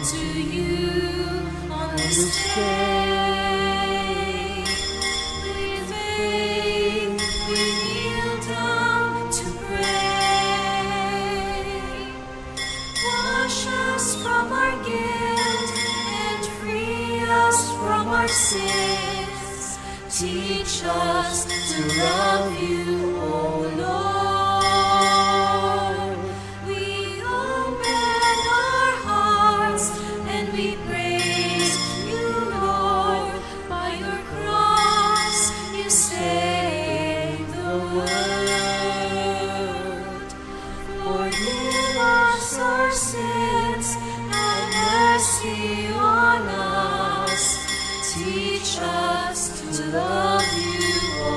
to you on this day. With faith, we kneel down to pray. Wash us from our guilt and free us from our sins. Teach us to love you, O Lord. We open our hearts and we praise you, Lord. By your cross you saved the world. Forgive us our sins, have mercy on us. Teach us to love you, O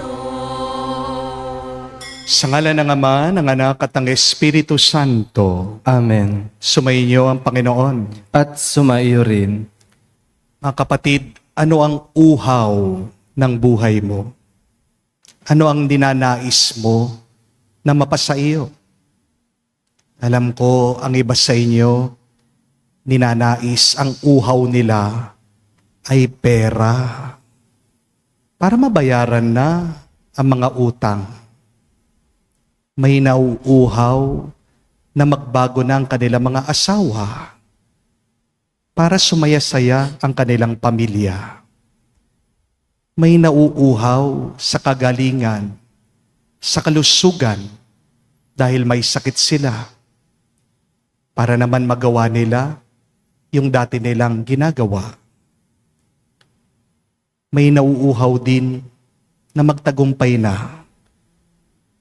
Lord. Sa ngalan ng Ama, ng Anak at ng Espiritu Santo, Amen. sumainyo ang Panginoon. At sumaiyo rin. Mga kapatid, ano ang uhaw ng buhay mo? Ano ang dinanais mo na mapasa iyo? Alam ko, ang iba sa inyo, ninanais ang uhaw nila ay pera para mabayaran na ang mga utang. May nauuhaw na magbago na ang kanilang mga asawa para sumaya-saya ang kanilang pamilya. May nauuhaw sa kagalingan, sa kalusugan dahil may sakit sila para naman magawa nila yung dati nilang ginagawa. May nauuhaw din na magtagumpay na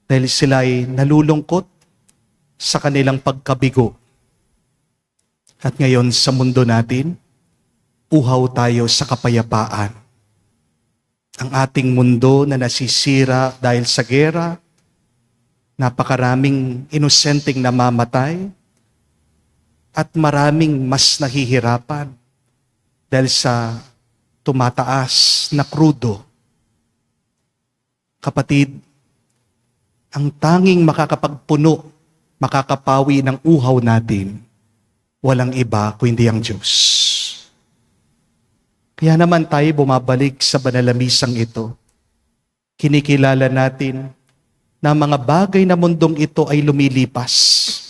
dahil sila ay nalulungkot sa kanilang pagkabigo. At ngayon sa mundo natin, uhaw tayo sa kapayapaan. Ang ating mundo na nasisira dahil sa gera, napakaraming inosenteng namamatay, at maraming mas nahihirapan dahil sa tumataas na krudo. Kapatid, ang tanging makakapagpuno, makakapawi ng uhaw natin, walang iba kundi ang Diyos. Kaya naman tayo bumabalik sa banal na misang ito. Kinikilala natin na mga bagay na mundong ito ay lumilipas.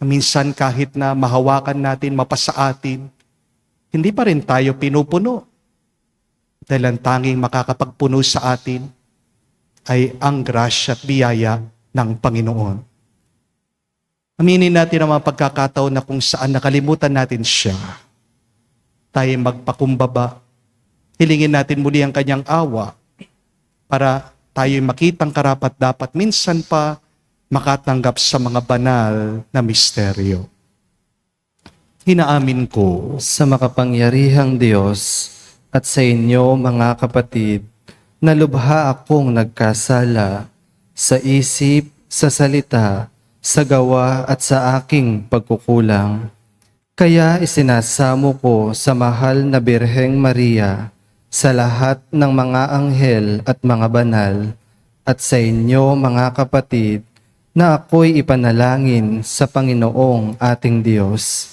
Minsan kahit na mahawakan natin, mapasa atin, hindi pa rin tayo pinupuno. Dahil ang tanging makakapagpuno sa atin ay ang grasya at biyaya ng Panginoon. Aminin natin ang mga pagkakataon na kung saan nakalimutan natin siya. Tayo magpakumbaba. Hilingin natin muli ang kanyang awa para tayo makitang karapat-dapat. Minsan pa makatanggap sa mga banal na misteryo. Hinaamin ko Sa makapangyarihang Diyos at sa inyo mga kapatid, na lubha akong nagkasala sa isip, sa salita, sa gawa at sa aking pagkukulang. Kaya isinasamo ko sa mahal na Birheng Maria, sa lahat ng mga anghel at mga banal, at sa inyo mga kapatid, na ako'y ipanalangin sa Panginoong ating Diyos.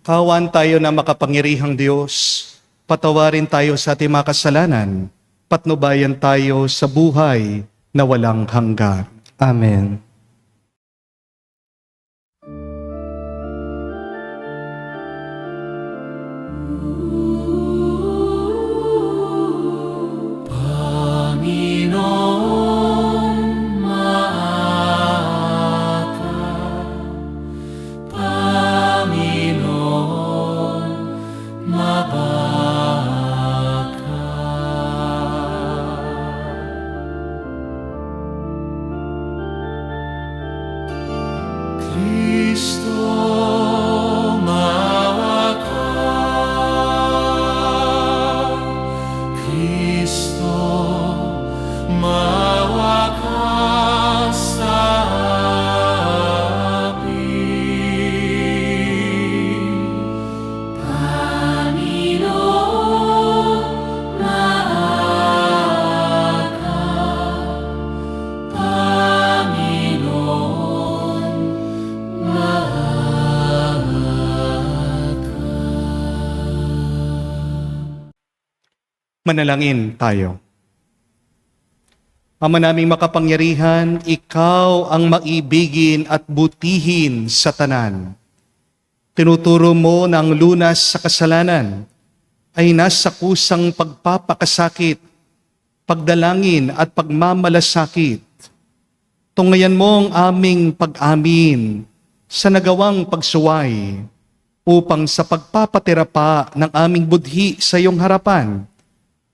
kawan tayo na makapangyarihang Diyos. Patawarin tayo sa ating mga kasalanan. Patnubayan tayo sa buhay na walang hanggan. Amen. Panginoon, maata. Panginoon, mabaka. Manalangin tayo. Ama naming makapangyarihan, ikaw ang maibigin at butihin sa tanan. Tinuturo mo na ang lunas sa kasalanan ay nasa kusang pagpapakasakit, pagdalangin at pagmamalasakit. Tungayan mo ang aming pag-amin sa nagawang pagsuway upang sa pagpapatira pa ng aming budhi sa iyong harapan,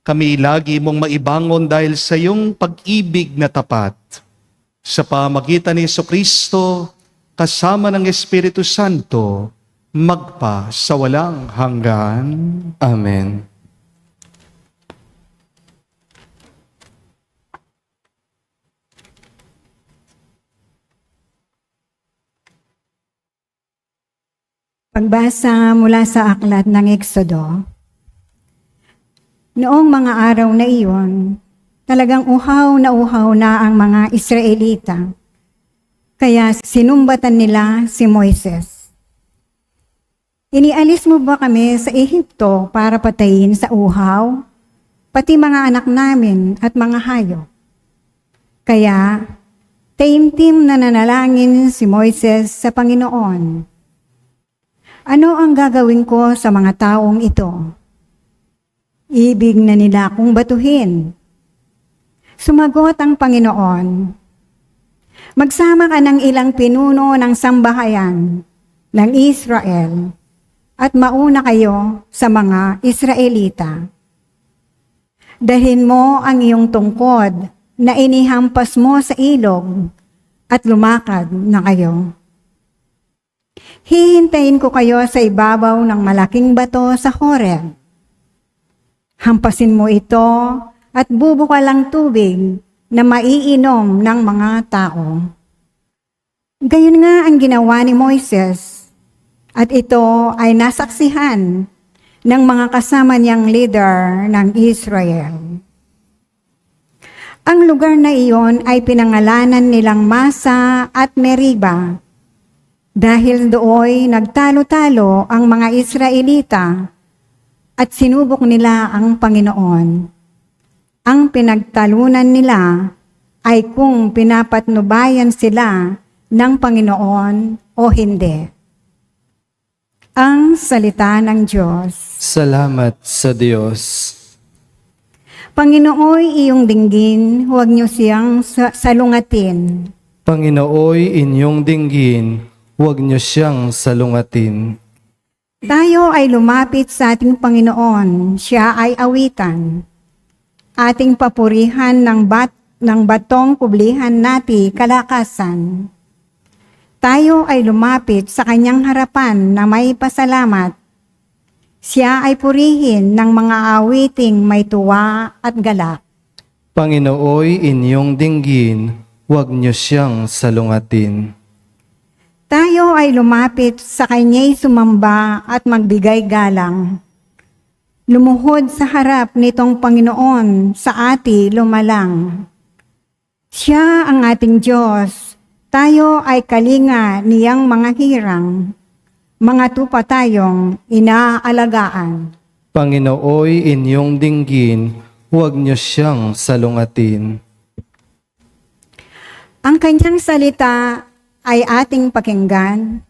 kami lagi mong maibangon dahil sa iyong pag-ibig na tapat. Sa pamagitan ni Jesucristo, kasama ng Espiritu Santo, magpa sa walang hanggan. Amen. Pagbasa mula sa aklat ng Exodo. Noong mga araw na iyon, talagang uhaw na ang mga Israelita. Kaya sinumbatan nila si Moises. Inialis mo ba kami sa Ehipto para patayin sa uhaw, pati mga anak namin at mga hayop? Kaya, taimtim na nanalangin si Moises sa Panginoon. Ano ang gagawin ko sa mga taong ito? Ibig na nila akong batuhin. Sumagot ang Panginoon, magsama ka ng ilang pinuno ng sambahayan ng Israel at mauna kayo sa mga Israelita. Dalhin mo ang iyong tungkod na inihampas mo sa ilog at lumakad na kayo. Hihintayin ko kayo sa ibabaw ng malaking bato sa Horeb. Hampasin mo ito at bubukal ang tubig na maiinom ng mga tao. Gayon nga ang ginawa ni Moises, at ito ay nasaksihan ng mga kasama niyang leader ng Israel. Ang lugar na iyon ay pinangalanan nilang Masa at Meriba, dahil dooy nagtalo-talo ang mga Israelita at sinubok nila ang Panginoon. Ang pinagtalunan nila ay kung pinapatnubayan sila ng Panginoon o hindi. Ang salita ng Diyos. Salamat sa Diyos. Panginooy iyong dinggin, huwag niyo siyang salungatin. Panginooy inyong dinggin, huwag niyo siyang salungatin. Tayo ay lumapit sa ating Panginoon, siya ay awitan. Ating papurihan ng batong kublihan nati kalakasan. Tayo ay lumapit sa kanyang harapan na may pasalamat. Siya ay purihin ng mga awiting may tuwa at galak. Panginooy inyong dinggin, huwag niyo siyang salungatin. Tayo ay lumapit sa kanya'y sumamba at magbigay galang. Lumuhod sa harap nitong Panginoon sa ati lumalang. Siya ang ating Diyos, tayo ay kalinga niyang mga hirang. Mga tupa tayong inaalagaan. Panginooy inyong dinggin, huwag niyo siyang salungatin. Ang kanyang salita ay ating pakinggan.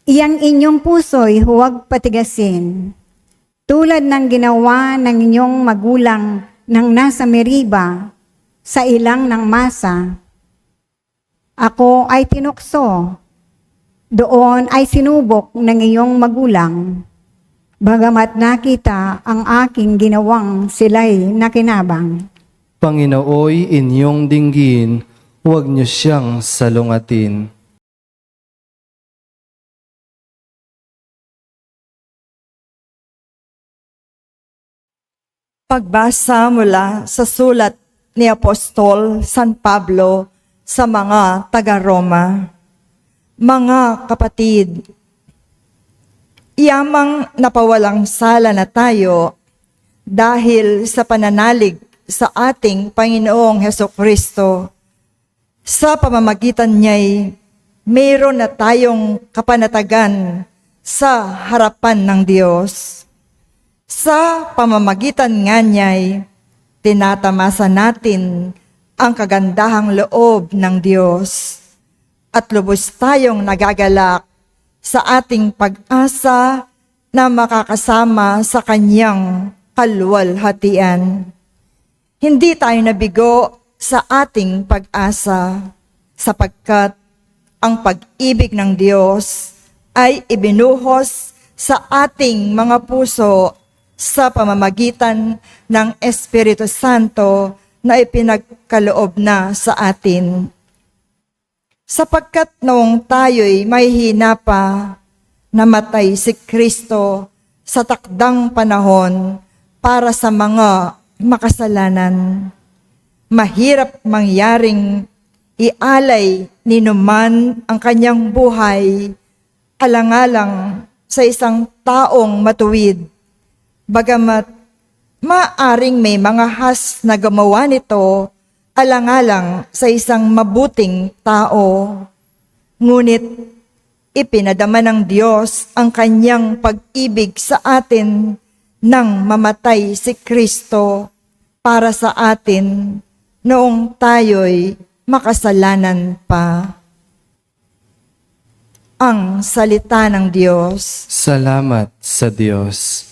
Iyang inyong puso'y huwag patigasin. Tulad ng ginawa ng inyong magulang nang nasa Meriba, sa ilang ng Masa. Ako ay tinukso. Doon ay sinubok ng iyong magulang. Bagamat nakita ang aking ginawang sila'y nakinabang. Panginooy inyong dinggin, huwag niyo siyang salungatin. Pagbasa mula sa sulat ni Apostol San Pablo sa mga taga-Roma. Mga kapatid, iyamang napawalang sala na tayo dahil sa pananalig sa ating Panginoong Hesukristo. Sa pamamagitan niya'y mayroon na tayong kapanatagan sa harapan ng Diyos. Sa pamamagitan nga niya'y tinatamasa natin ang kagandahang loob ng Diyos at lubos tayong nagagalak sa ating pag-asa na makakasama sa Kanyang kaluwalhatian. Hindi tayo nabigo sa ating pag-asa sapagkat ang pag-ibig ng Diyos ay ibinuhos sa ating mga puso sa pamamagitan ng Espiritu Santo na ipinagkaloob na sa atin. Sapagkat noong tayo'y may hina pa, namatay si Kristo sa takdang panahon para sa mga makasalanan. Mahirap mangyaring ialay ni numan ang kanyang buhay alang-alang sa isang taong matuwid. Bagamat maaring may mga has na gumawa nito alang-alang sa isang mabuting tao. Ngunit ipinadama ng Diyos ang kanyang pag-ibig sa atin nang mamatay si Kristo para sa atin noong tayo'y makasalanan pa. Ang salita ng Diyos. Salamat sa Diyos.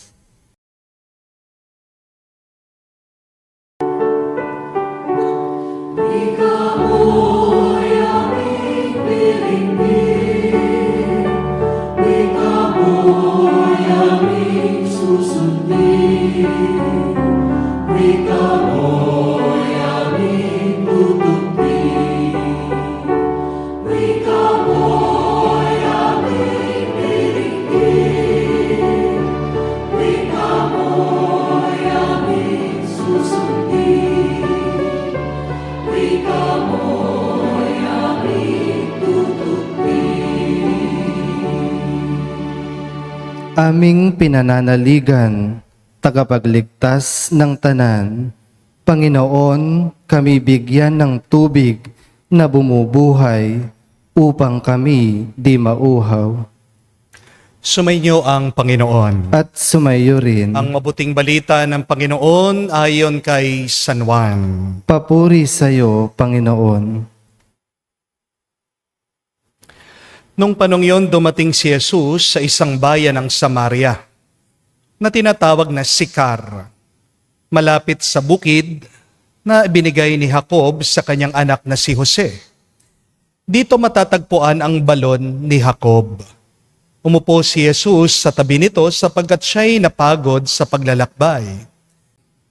Aming pinananaligan, tagapagligtas ng tanan, Panginoon, kami bigyan ng tubig na bumubuhay upang kami di mauhaw. Sumainyo ang Panginoon. At sumayo rin, Ang mabuting balita ng Panginoon ayon kay San Juan. papuri sa iyo, Panginoon. Nung panong yon, dumating si Jesus sa isang bayan ng Samaria na tinatawag na Sicar, malapit sa bukid na binigay ni Jacob sa kanyang anak na si Jose. Dito matatagpuan ang balon ni Jacob. Umupo si Jesus sa tabi nito sapagkat siya'y napagod sa paglalakbay.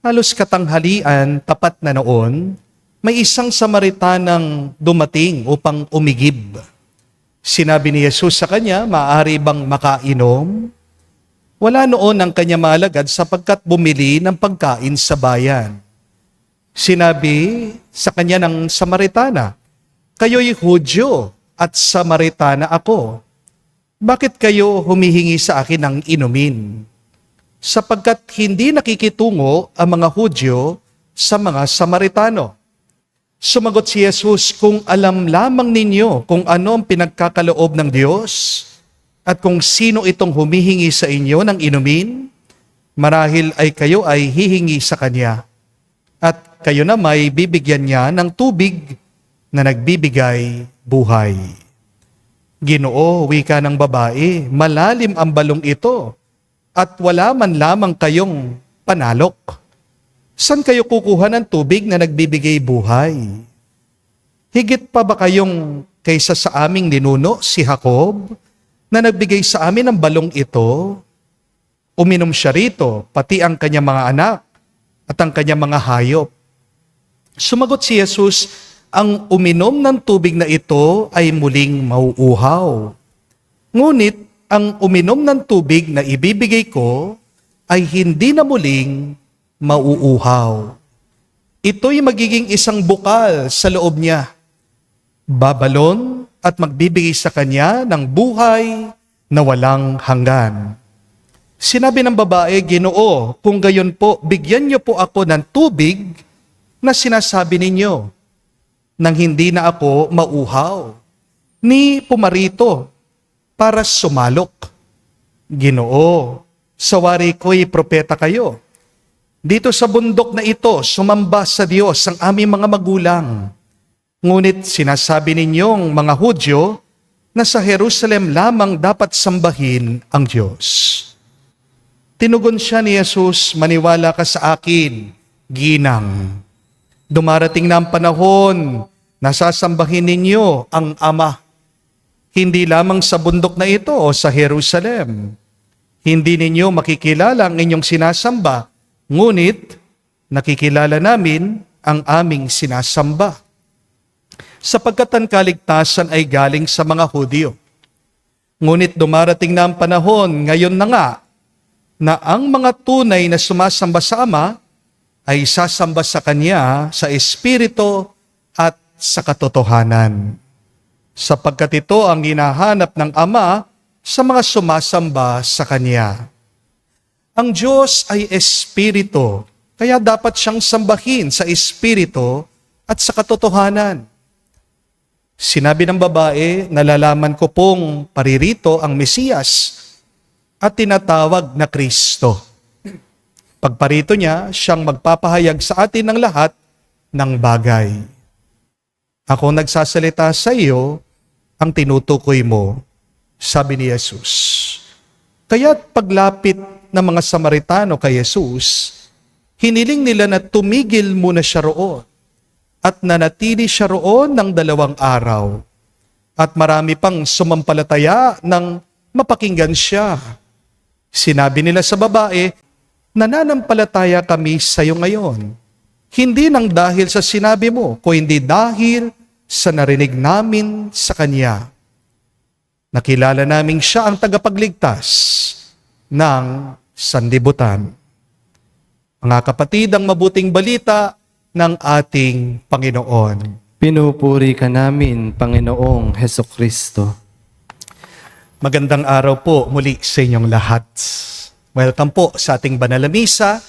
Halos katanghalian, tapat na noon, may isang Samaritanang dumating upang umigib. Sinabi ni Jesus sa kanya, maaari bang makainom? Wala noon ang kanya malagad sapagkat bumili ng pagkain sa bayan. Sinabi sa kanya ng Samaritana, kayo'y Hudyo at Samaritana ako. Bakit kayo humihingi sa akin ng inumin? Sapagkat hindi nakikitungo ang mga Hudyo sa mga Samaritano. Sumagot si Jesus, kung alam lamang ninyo kung ano ang pinagkakaloob ng Diyos at kung sino itong humihingi sa inyo ng inumin, marahil ay kayo ay hihingi sa Kanya at kayo na may bibigyan niya ng tubig na nagbibigay buhay. Ginoo, wika ng babae, malalim ang balong ito at wala man lamang kayong panalok. Saan kayo kukuha ng tubig na nagbibigay buhay? Higit pa ba kayong kaysa sa aming ninuno, si Jacob, na nagbigay sa amin ng balong ito? Uminom siya rito, pati ang kanyang mga anak at ang kanyang mga hayop. Sumagot si Jesus, ang uminom ng tubig na ito ay muling mauuhaw. Ngunit ang uminom ng tubig na ibibigay ko ay hindi na muling mauuhaw. Ito'y magiging isang bukal sa loob niya. Babalon at magbibigay sa kanya ng buhay na walang hanggan. Sinabi ng babae, Ginoo, kung gayon po, bigyan niyo po ako ng tubig na sinasabi ninyo, nang hindi na ako mauhaw, ni pumarito para sumalok. Ginoo, sa wari ko'y propeta kayo. Dito sa bundok na ito, sumamba sa Diyos ang aming mga magulang. Ngunit sinasabi ninyong mga Hudyo na sa Jerusalem lamang dapat sambahin ang Diyos. Tinugon siya ni Jesus, maniwala ka sa akin, ginang. Dumarating na ang panahon na sasambahin ninyo ang Ama. Hindi lamang sa bundok na ito o sa Jerusalem. Hindi ninyo makikilala ang inyong sinasamba, ngunit nakikilala namin ang aming sinasamba. Sapagkat ang kaligtasan ay galing sa mga Hudyo. Ngunit dumarating na ang panahon, ngayon na nga, na ang mga tunay na sumasamba sa Ama ay sasamba sa Kanya sa Espiritu at sa katotohanan. Sapagkat ito ang hinahanap ng Ama sa mga sumasamba sa Kanya. Ang Diyos ay Espiritu, kaya dapat siyang sambahin sa Espiritu at sa katotohanan. Sinabi ng babae, nalalaman ko pong paririto ang Mesiyas at tinatawag na Kristo. Pagparito niya, siyang magpapahayag sa atin ng lahat ng bagay. Ako nagsasalita sa iyo, ang tinutukoy mo, sabi ni Jesus. Kaya't paglapit ng mga Samaritano kay Jesus, hiniling nila na tumigil muna siya roon at nanatili siya roon ng 2 araw. At marami pang sumampalataya nang mapakinggan siya. Sinabi nila sa babae, nananampalataya kami sa iyo ngayon. Hindi nang dahil sa sinabi mo, kundi dahil sa narinig namin sa Kanya. Nakilala namin siya ang tagapagligtas ng sanlibutan. Mga kapatid, ang mabuting balita ng ating Panginoon. Pinupuri ka namin, Panginoong Hesukristo. Magandang araw po muli sa inyong lahat. Welcome po sa ating banal na misa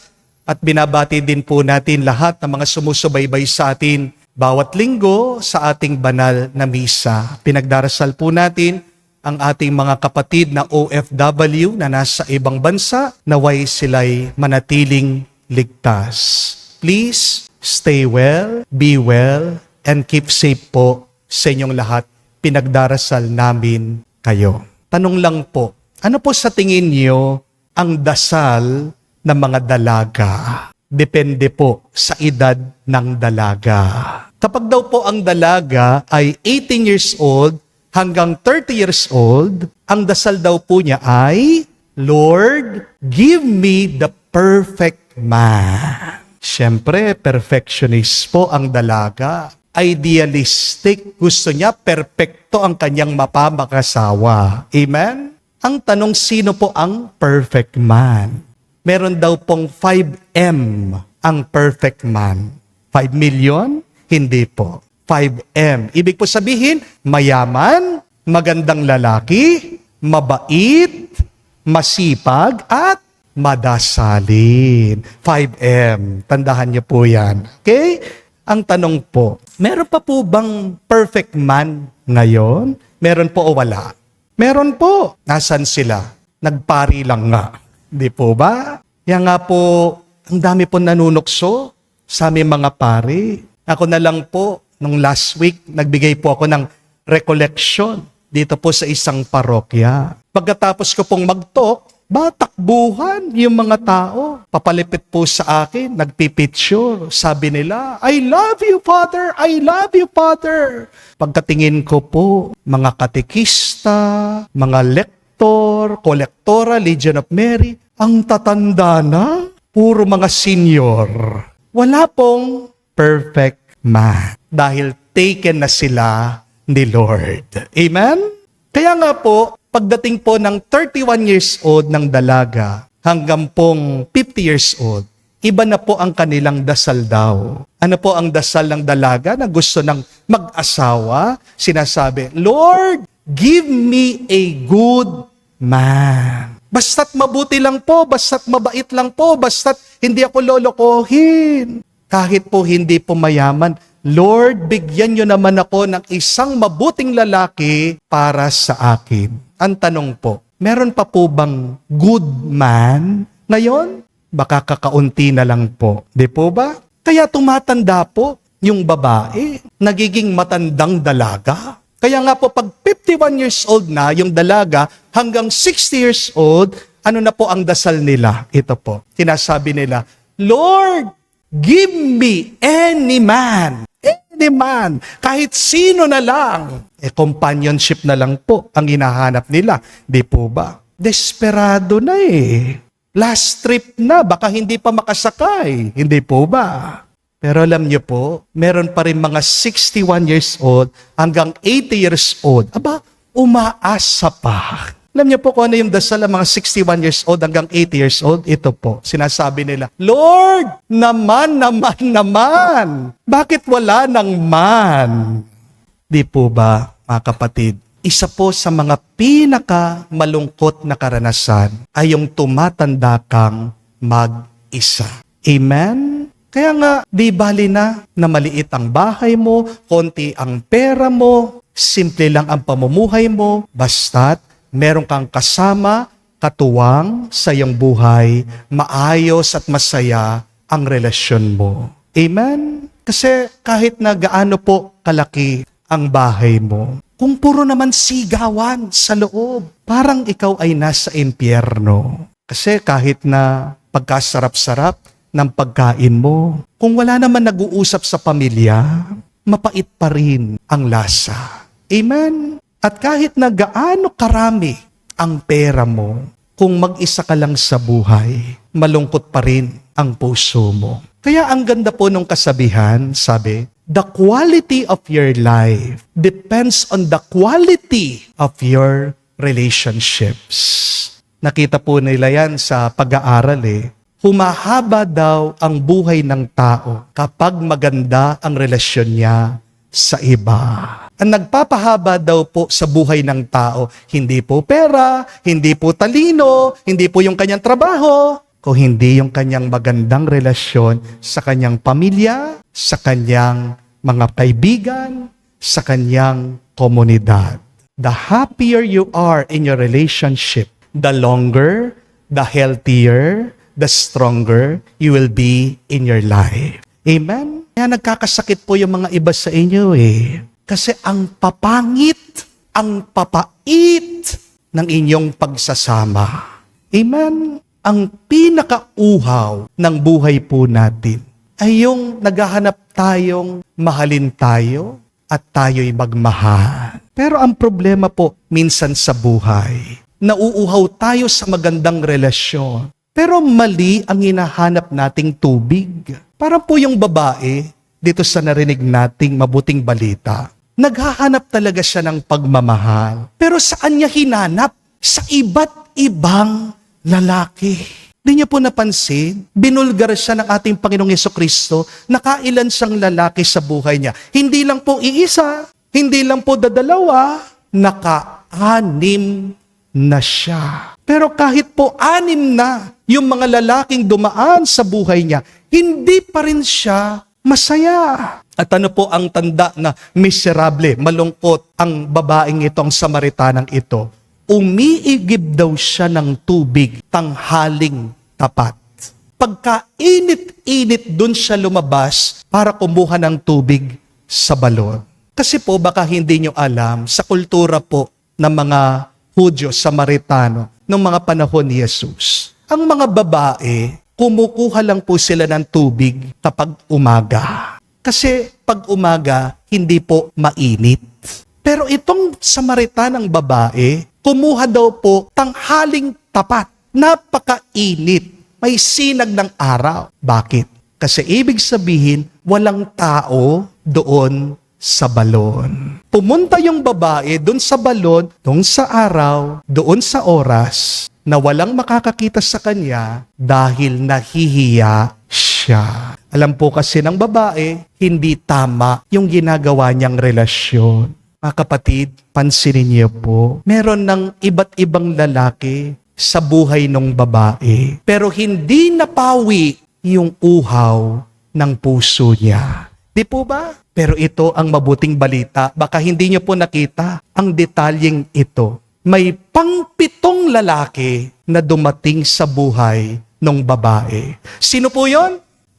at binabati din po natin lahat ng mga sumusubaybay sa atin bawat linggo sa ating banal na misa. Pinagdarasal po natin ang ating mga kapatid na OFW na nasa ibang bansa, naway sila'y manatiling ligtas. Please stay well, be well, and keep safe po sa inyong lahat. Pinagdarasal namin kayo. Tanong lang po, ano po sa tingin niyo ang dasal ng mga dalaga? Depende po sa edad ng dalaga. Kapag daw po ang dalaga ay 18 years old hanggang 30 years old, ang dasal daw po niya ay, Lord, give me the perfect man. Siyempre, perfectionist po ang dalaga. Idealistic. Gusto niya, perpekto ang kanyang mapamakasawa. Amen? Ang tanong, sino po ang perfect man? Meron daw pong 5M ang perfect man. 5 million? Hindi po. 5M. Ibig po sabihin, mayaman, magandang lalaki, mabait, masipag, at madasalin. 5M. Tandahan niyo po yan. Okay? Ang tanong po, meron pa po bang perfect man ngayon? Meron po o wala? Meron po. Nasaan sila? Nagpari lang nga. Di po ba? Yan nga po, ang dami po nanunukso sa aming mga pari. Ako na lang po, nung last week, nagbigay po ako ng recollection dito po sa isang parokya. Pagkatapos ko pong mag-talk, takbuhan yung mga tao. Papalipit po sa akin, nagpipicture. Sabi nila, I love you, Father! I love you, Father! Pagkatingin ko po, mga katekista, mga lektor, kolektora, Legion of Mary, ang tatanda na, puro mga senior. Wala pong perfect man. Dahil taken na sila ni Lord. Amen? Kaya nga po, pagdating po ng 31 years old ng dalaga hanggang pong 50 years old, iba na po ang kanilang dasal daw. Ano po ang dasal ng dalaga na gusto ng mag-asawa? Sinasabi, Lord, give me a good man. Basta't mabuti lang po, basta't mabait lang po, basta't hindi ako lolokohin. Kahit po hindi po mayaman, Lord, bigyan niyo naman ako ng isang mabuting lalaki para sa akin. Ang tanong po, Meron pa po bang good man ngayon? Baka kakaunti na lang po. Di po ba? Kaya tumatanda po yung babae, nagiging matandang dalaga. Kaya nga po, pag 51 years old na yung dalaga, hanggang 60 years old, ano na po ang dasal nila? Ito po, sinasabi nila, Lord, give me any man. Any man. Kahit sino na lang. Companionship na lang po ang hinahanap nila. Di po ba? Desperado na eh. Last trip na, baka hindi pa makasakay. Hindi po ba? Pero alam niyo po, meron pa rin mga 61 years old hanggang 80 years old. Aba, umaasa pa. Alam niyo po kung ano yung dasal ng mga 61 years old hanggang 80 years old? Ito po, sinasabi nila, Lord, naman. Bakit wala ng man? Di po ba, mga kapatid? Isa po sa mga pinaka-malungkot na karanasan ay yung tumatanda kang mag-isa. Amen? Kaya nga, di bali na maliit ang bahay mo, konti ang pera mo, simple lang ang pamumuhay mo, basta't meron kang kasama, katuwang sa iyong buhay, maayos at masaya ang relasyon mo. Amen? Kasi kahit na gaano po kalaki ang bahay mo, kung puro naman sigawan sa loob, parang ikaw ay nasa impyerno. Kasi kahit na pagkasarap-sarap ng pagkain mo, kung wala naman nag-uusap sa pamilya, mapait pa rin ang lasa. Amen? At kahit na gaano karami ang pera mo, kung mag-isa ka lang sa buhay, malungkot pa rin ang puso mo. Kaya ang ganda po nung kasabihan, sabi, the quality of your life depends on the quality of your relationships. Nakita po nila yan sa pag-aaral eh. Humahaba daw ang buhay ng tao kapag maganda ang relasyon niya sa iba. Ang nagpapahaba daw po sa buhay ng tao, hindi po pera, hindi po talino, hindi po yung kanyang trabaho, kung hindi yung kanyang magandang relasyon sa kanyang pamilya, sa kanyang mga kaibigan, sa kanyang komunidad. The happier you are in your relationship, the longer, the healthier, the stronger you will be in your life. Amen? Kaya nagkakasakit po yung mga iba sa inyo eh. Kasi ang papangit, ang papait ng inyong pagsasama. Amen? Ang pinakauhaw ng buhay po natin ay yung naghahanap tayong mahalin tayo at tayo'y magmahal. Pero ang problema po, minsan sa buhay, nauuhaw tayo sa magandang relasyon. Pero mali ang hinahanap nating tubig. Parang po yung babae, dito sa narinig nating mabuting balita, naghahanap talaga siya ng pagmamahal. Pero saan niya hinanap? Sa iba't ibang lalaki. Di niyo po napansin, binulgar siya ng ating Panginoong Jesucristo, nakailan siyang lalaki sa buhay niya. Hindi lang po iisa, hindi lang po dadalawa, naka-anim na siya. Pero kahit po 6 na yung mga lalaking dumaan sa buhay niya, hindi pa rin siya masaya. At ano po ang tanda na miserable, malungkot ang babaeng ito, ang Samaritanang ito? Umiigib daw siya ng tubig tanghaling tapat. Pagkainit-init dun siya lumabas para kumuha ng tubig sa balon. Kasi po baka hindi nyo alam, sa kultura po ng mga Hudyo, Samaritano, ng mga panahon ni Jesus, ang mga babae, kumukuha lang po sila ng tubig kapag umaga. Kasi pag umaga, hindi po mainit. Pero itong Samaritanang babae, kumuha daw po tanghaling tapat. Napakainit. May sinag ng araw. Bakit? Kasi ibig sabihin, walang tao doon sa balon. Pumunta yung babae doon sa balon, doon sa araw, doon sa oras, na walang makakakita sa kanya dahil nahihiya siya. Alam po kasi ng babae, hindi tama yung ginagawa niyang relasyon. Mga kapatid, pansinin niyo po, meron ng iba't ibang lalaki sa buhay ng babae, pero hindi napawi yung uhaw ng puso niya. Di po ba? Pero ito ang mabuting balita. Baka hindi niyo po nakita ang detalyeng ito. may pangpitong lalaki na dumating sa buhay ng babae. Sino po yon?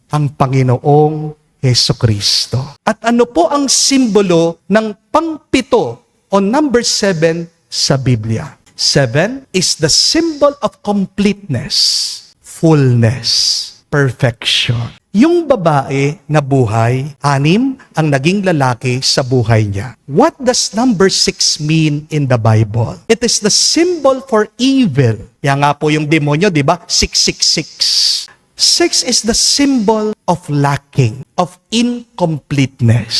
Ang Panginoong Hesukristo. At ano po ang simbolo ng pangpito o number 7 sa Biblia? 7 is the symbol of completeness, fullness, perfection. Yung babae na buhay, 6 ang naging lalaki sa buhay niya. What does number 6 mean in the Bible? It is the symbol for evil. Yan nga po yung demonyo, di ba? 666. 6 is the symbol of lacking, of incompleteness.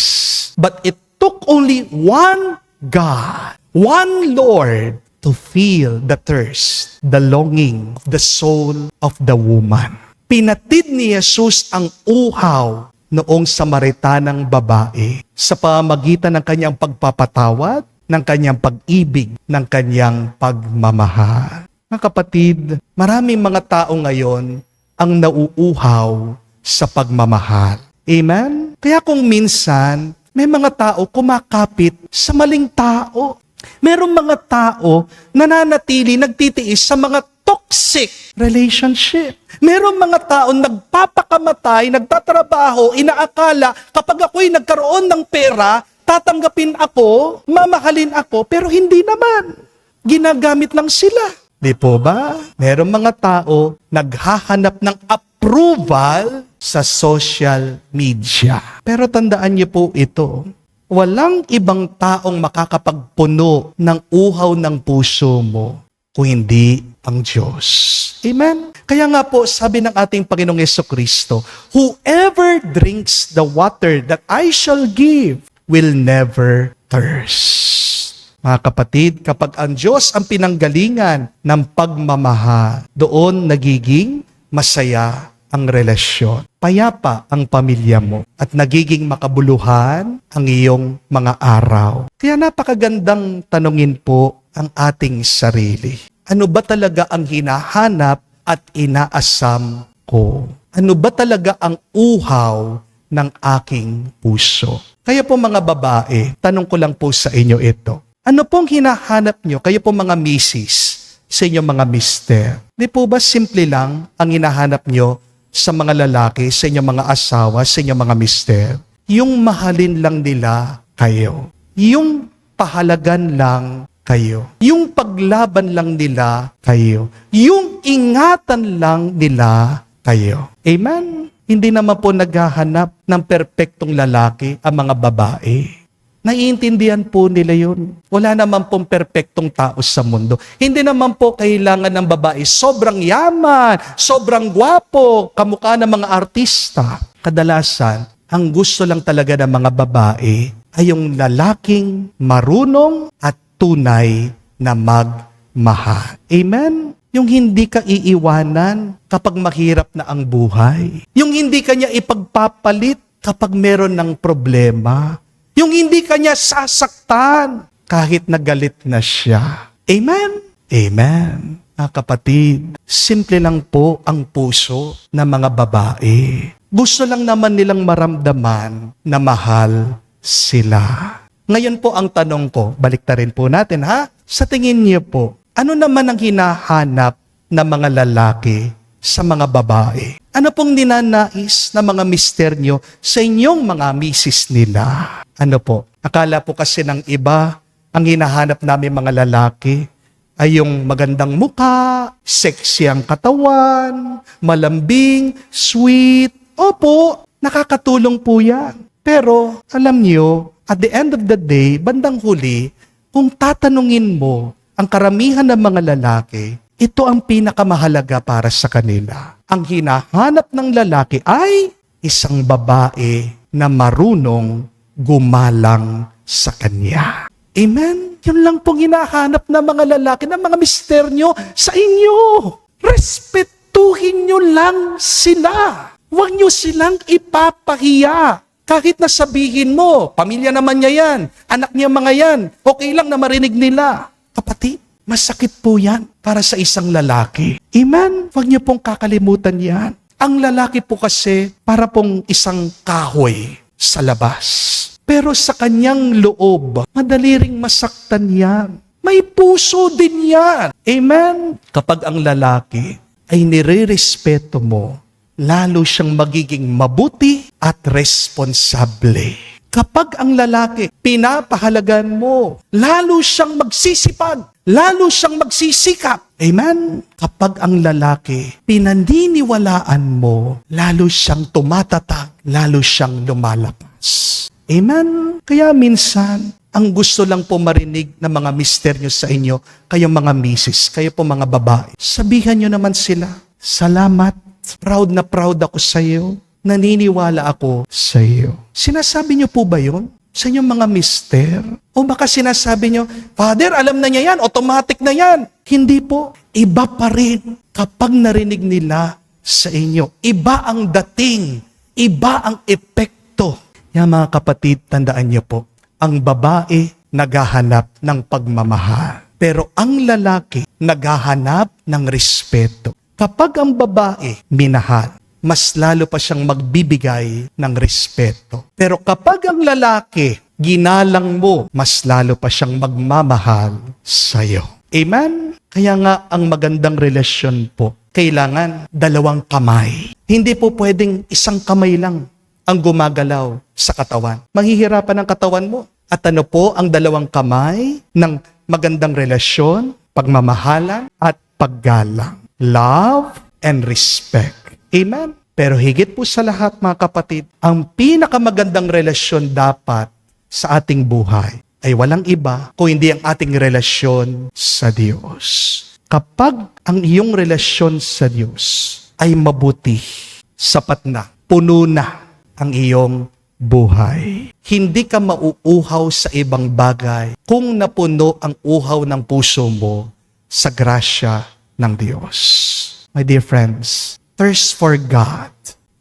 But it took only one God, one Lord, to feel the thirst, the longing of the soul of the woman. Pinatid ni Jesus ang uhaw noong Samaritanang babae sa pamamagitan ng kanyang pagpapatawad, ng kanyang pag-ibig, ng kanyang pagmamahal. Mga kapatid, maraming mga tao ngayon ang nauuhaw sa pagmamahal. Amen? Kaya kung minsan, may mga tao kumakapit sa maling tao. Merong mga tao nananatili, nagtitiis sa mga toxic relationship. Merong mga tao nagpapakamatay, nagtatrabaho, inaakala kapag ako'y nagkaroon ng pera, tatanggapin ako, mamahalin ako, pero hindi naman. Ginagamit lang sila. Di po ba? Merong mga tao naghahanap ng approval sa social media. Pero tandaan niyo po ito, walang ibang taong makakapagpuno ng uhaw ng puso mo kung hindi ang Diyos. Amen? Kaya nga po, sabi ng ating Panginoong Hesukristo, whoever drinks the water that I shall give will never thirst. Mga kapatid, kapag ang Diyos ang pinanggalingan ng pagmamahal, doon nagiging masaya ang relasyon. Payapa ang pamilya mo at nagiging makabuluhan ang iyong mga araw. Kaya napakagandang tanungin po ang ating sarili. Ano ba talaga ang hinahanap at inaasam ko? Ano ba talaga ang uhaw ng aking puso? Kaya po mga babae, tanong ko lang po sa inyo ito. Ano pong hinahanap nyo, kayo po mga misis, sa inyong mga mister? Di po ba simple lang ang hinahanap nyo sa mga lalaki, sa inyong mga asawa, sa inyong mga mister? Yung mahalin lang nila kayo. Yung pahalagan lang kayo. Yung paglaban lang nila kayo. Yung ingatan lang nila kayo. Amen? Hindi naman po naghahanap ng perpektong lalaki ang mga babae. Naiintindihan po nila yun. Wala naman pong perpektong tao sa mundo. Hindi naman po kailangan ng babae sobrang yaman, sobrang gwapo, kamukha ng mga artista. Kadalasan, ang gusto lang talaga ng mga babae ay yung lalaking marunong at tunay na magmahal. Amen? Yung hindi ka iiwanan kapag mahirap na ang buhay. Yung hindi ka niya ipagpapalit kapag meron ng problema. Yung hindi ka niya sasaktan kahit nagalit na siya. Amen? Amen. Mga kapatid, simple lang po ang puso ng mga babae. Gusto lang naman nilang maramdaman na mahal sila. Ngayon po ang tanong ko, baliktarin po natin ha? Sa tingin niyo po, ano naman ang hinahanap ng mga lalaki sa mga babae? Ano pong ninanais ng mga mister nyo sa inyong mga misis nila? Ano po? Akala po kasi ng iba, ang hinahanap namin mga lalaki ay yung magandang mukha, sexy ang katawan, malambing, sweet. Opo, nakakatulong po yan. Pero alam nyo, at the end of the day, bandang huli, kung tatanungin mo ang karamihan ng mga lalaki, ito ang pinakamahalaga para sa kanila. Ang hinahanap ng lalaki ay isang babae na marunong gumalang sa kanya. Amen? Yun lang pong hinahanap ng mga lalaki, ng mga mister nyo sa inyo. Respetuhin nyo lang sila. Huwag nyo silang ipapahiya. Kahit na sabihin mo, pamilya naman niya yan, anak niya mga yan, okay lang na marinig nila. Kapatid, masakit po yan para sa isang lalaki. Amen? Huwag niyo pong kakalimutan yan. Ang lalaki po kasi para pong isang kahoy sa labas. Pero sa kanyang loob, madali ring masaktan yan. May puso din yan. Amen? Kapag ang lalaki ay nire-respeto mo, lalo siyang magiging mabuti at responsable. Kapag ang lalaki, pinapahalagan mo, lalo siyang magsisipag, lalo siyang magsisikap. Amen? Kapag ang lalaki, pinaniniwalaan mo, lalo siyang tumatatag, lalo siyang lumalakas. Amen? Kaya minsan, ang gusto lang po marinig ng mga mister nyo sa inyo, kayong mga misis, kayo po mga babae, sabihan nyo naman sila, salamat, proud na proud ako sa iyo. Naniniwala ako sa iyo. Sinasabi niyo po ba yun sa inyong mga mister? O baka sinasabi niyo, Father, alam na niya yan, automatic na yan. Hindi po. Iba pa rin kapag narinig nila sa inyo. Iba ang dating. Iba ang epekto. Yan mga kapatid, tandaan niyo po, ang babae naghahanap ng pagmamahal. Pero ang lalaki naghahanap ng respeto. Kapag ang babae minahal, mas lalo pa siyang magbibigay ng respeto. Pero kapag ang lalaki ginalang mo, mas lalo pa siyang magmamahal sa'yo. Amen? Kaya nga ang magandang relasyon po, kailangan dalawang kamay. Hindi po pwedeng isang kamay lang ang gumagalaw sa katawan. Manghihirapan ang katawan mo. At ano po ang dalawang kamay ng magandang relasyon, pagmamahalan at paggalang? Love and respect. Amen? Pero higit po sa lahat mga kapatid, ang pinakamagandang relasyon dapat sa ating buhay ay walang iba kung hindi ang ating relasyon sa Diyos. Kapag ang iyong relasyon sa Diyos ay mabuti, sapat na, puno na ang iyong buhay. Hindi ka mauuhaw sa ibang bagay kung napuno ang uhaw ng puso mo sa grasya ng Diyos. My dear friends, thirst for God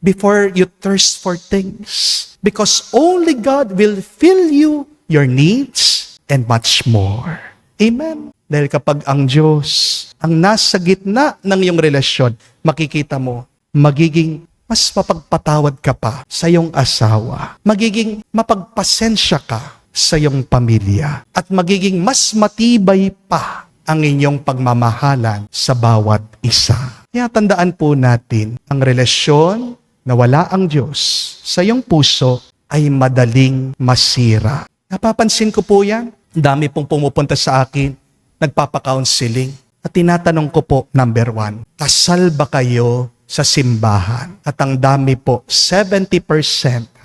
before you thirst for things. Because only God will fill you your needs and much more. Amen? Dahil kapag ang Diyos ang nasa gitna ng iyong relasyon, makikita mo, magiging mas mapagpatawad ka pa sa iyong asawa. Magiging mapagpasensya ka sa iyong pamilya. At magiging mas matibay pa ang inyong pagmamahalan sa bawat isa. Kaya tandaan po natin, ang relasyon na wala ang Diyos sa iyong puso ay madaling masira. Napapansin ko po yan. Dami pong pumupunta sa akin, nagpapa-counseling. At tinatanong ko po, number 1, kasal ba kayo sa simbahan? At ang dami po, 70%,